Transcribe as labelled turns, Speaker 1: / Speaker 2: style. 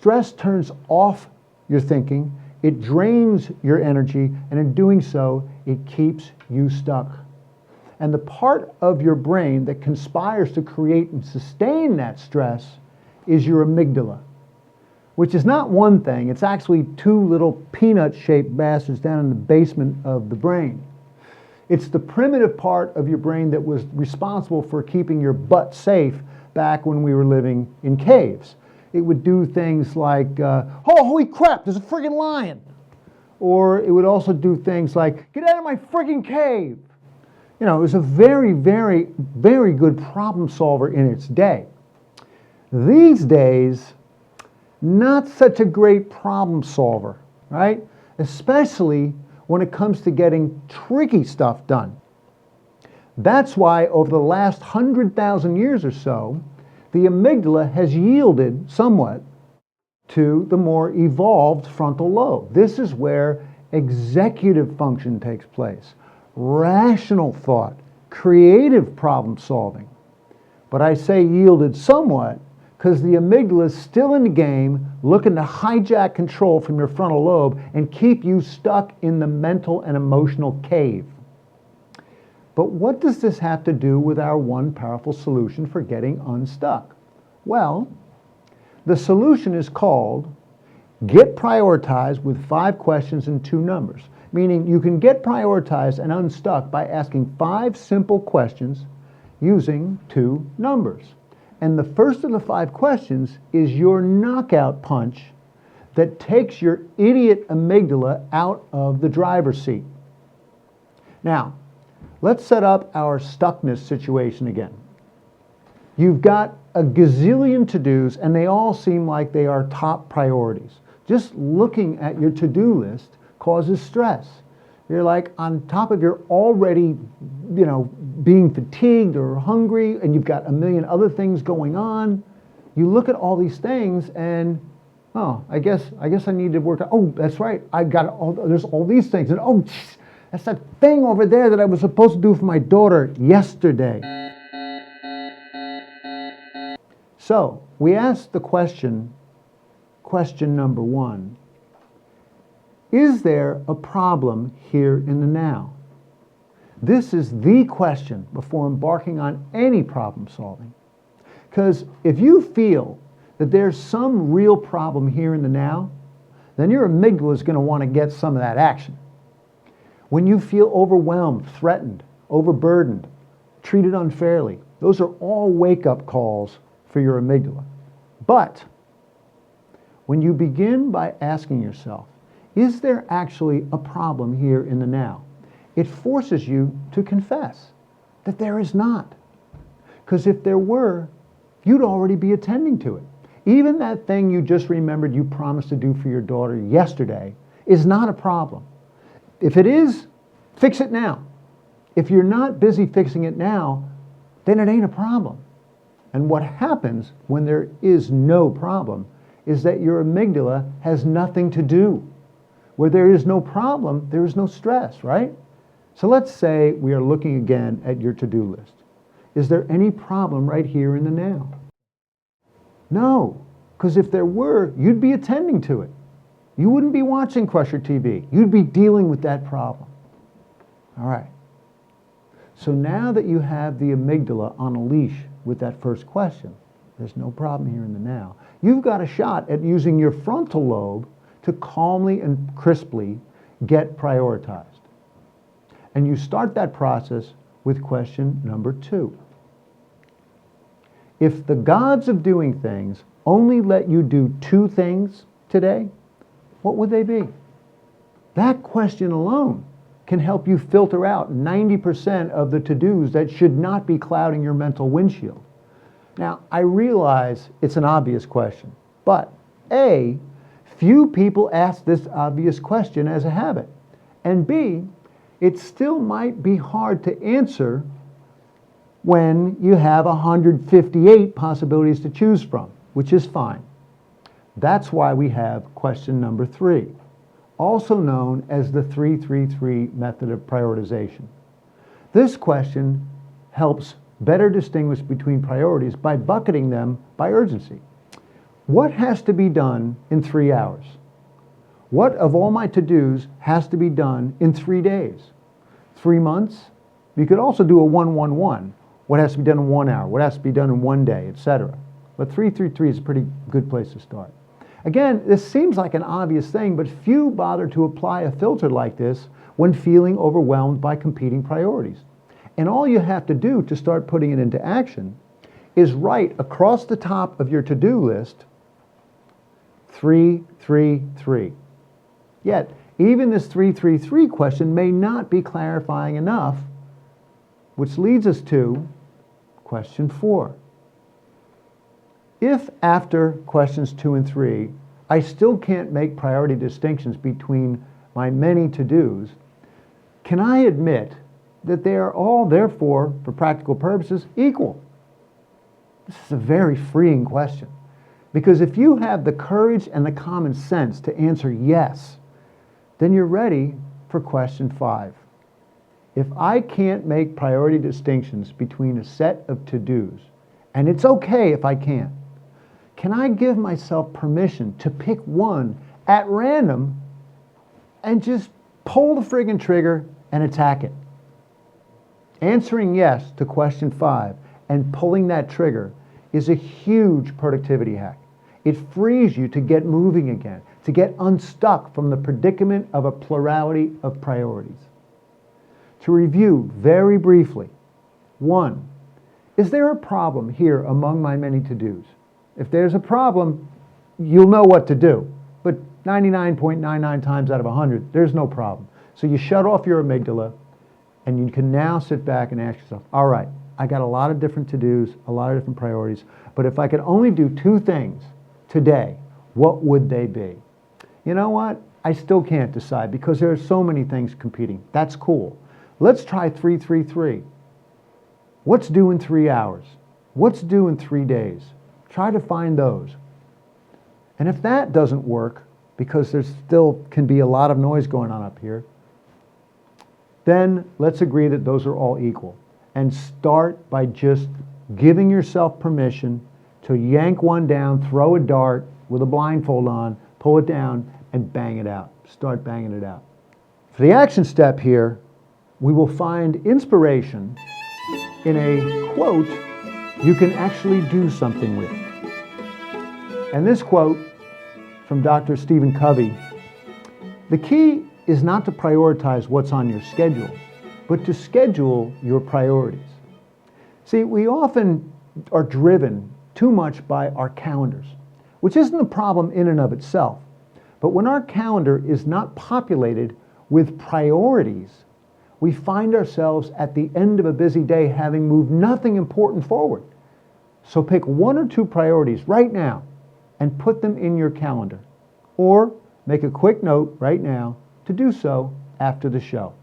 Speaker 1: Stress turns off your thinking, it drains your energy, and in doing so, it keeps you stuck. And the part of your brain that conspires to create and sustain that stress is your amygdala, which is not one thing, it's actually two little peanut-shaped bastards down in the basement of the brain. It's the primitive part of your brain that was responsible for keeping your butt safe back when we were living in caves. It would do things like, oh, holy crap, there's a friggin' lion. Or it would also do things like, get out of my friggin' cave. You know, it was a very, very, very good problem solver in its day. These days, not such a great problem solver, right? Especially when it comes to getting tricky stuff done. That's why over the last 100,000 years or so, the amygdala has yielded somewhat to the more evolved frontal lobe. This is where executive function takes place, rational thought, creative problem solving. But I say yielded somewhat because the amygdala is still in the game, looking to hijack control from your frontal lobe and keep you stuck in the mental and emotional cave. But what does this have to do with our one powerful solution for getting unstuck? Well, the solution is called Get Prioritized with 5 questions and 2 numbers, meaning you can get prioritized and unstuck by asking 5 simple questions using 2 numbers. And the first of the 5 questions is your knockout punch that takes your idiot amygdala out of the driver's seat. Now, let's set up our stuckness situation again. You've got a gazillion to-dos, and they all seem like they are top priorities. Just looking at your to-do list causes stress. You're like on top of your already, being fatigued or hungry, and you've got a million other things going on. You look at all these things and, oh, I guess I need to work. Oh, that's right. There's all these things. And oh, that's that thing over there that I was supposed to do for my daughter yesterday. So we asked the question number 1, is there a problem here in the now? This is the question before embarking on any problem solving. Because if you feel that there's some real problem here in the now, then your amygdala is going to want to get some of that action. When you feel overwhelmed, threatened, overburdened, treated unfairly, those are all wake-up calls for your amygdala. But when you begin by asking yourself, is there actually a problem here in the now? It forces you to confess that there is not. Because if there were, you'd already be attending to it. Even that thing you just remembered you promised to do for your daughter yesterday is not a problem. If it is, fix it now. If you're not busy fixing it now, then it ain't a problem. And what happens when there is no problem is that your amygdala has nothing to do. Where there is no problem, there is no stress, right? So let's say we are looking again at your to-do list. Is there any problem right here in the now? No, because if there were, you'd be attending to it. You wouldn't be watching Crusher TV. You'd be dealing with that problem. All right. So now that you have the amygdala on a leash with that first question, there's no problem here in the now. You've got a shot at using your frontal lobe to calmly and crisply get prioritized. And you start that process with question number 2. If the gods of doing things only let you do 2 things today, what would they be? That question alone can help you filter out 90% of the to-dos that should not be clouding your mental windshield. Now, I realize it's an obvious question, but A, few people ask this obvious question as a habit, and B, it still might be hard to answer when you have 158 possibilities to choose from, which is fine. That's why we have question number 3, also known as the 3-3-3 method of prioritization. This question helps better distinguish between priorities by bucketing them by urgency. What has to be done in 3 hours? What of all my to-dos has to be done in 3 days? 3 months? You could also do a 1-1-1. What has to be done in 1 hour? What has to be done in 1 day, etc. But 3-3-3 is a pretty good place to start. Again, this seems like an obvious thing, but few bother to apply a filter like this when feeling overwhelmed by competing priorities. And all you have to do to start putting it into action is write across the top of your to-do list 3-3-3. Yet, even this 3-3-3 question may not be clarifying enough, which leads us to question 4. If after questions 2 and 3, I still can't make priority distinctions between my many to-dos, can I admit that they are all, therefore, for practical purposes, equal? This is a very freeing question, because if you have the courage and the common sense to answer yes, then you're ready for question 5. If I can't make priority distinctions between a set of to-dos, and it's okay if I can't, can I give myself permission to pick one at random and just pull the friggin' trigger and attack it? Answering yes to question 5 and pulling that trigger is a huge productivity hack. It frees you to get moving again, to get unstuck from the predicament of a plurality of priorities. To review very briefly, 1, is there a problem here among my many to-dos? If there's a problem, you'll know what to do. But 99.99 times out of 100, there's no problem. So you shut off your amygdala, and you can now sit back and ask yourself, all right, I got a lot of different to-dos, a lot of different priorities, but if I could only do 2 things today, what would they be? You know what? I still can't decide because there are so many things competing. That's cool. Let's try 3-3-3. What's due in 3 hours? What's due in 3 days? Try to find those. And if that doesn't work, because there still can be a lot of noise going on up here, then let's agree that those are all equal. And start by just giving yourself permission to yank one down, throw a dart with a blindfold on, pull it down, and bang it out. Start banging it out. For the action step here, we will find inspiration in a quote you can actually do something with. And this quote from Dr. Stephen Covey, the key is not to prioritize what's on your schedule, but to schedule your priorities. See, we often are driven too much by our calendars, which isn't a problem in and of itself. But when our calendar is not populated with priorities, we find ourselves at the end of a busy day having moved nothing important forward. So pick 1 or 2 priorities right now and put them in your calendar. Or make a quick note right now to do so after the show.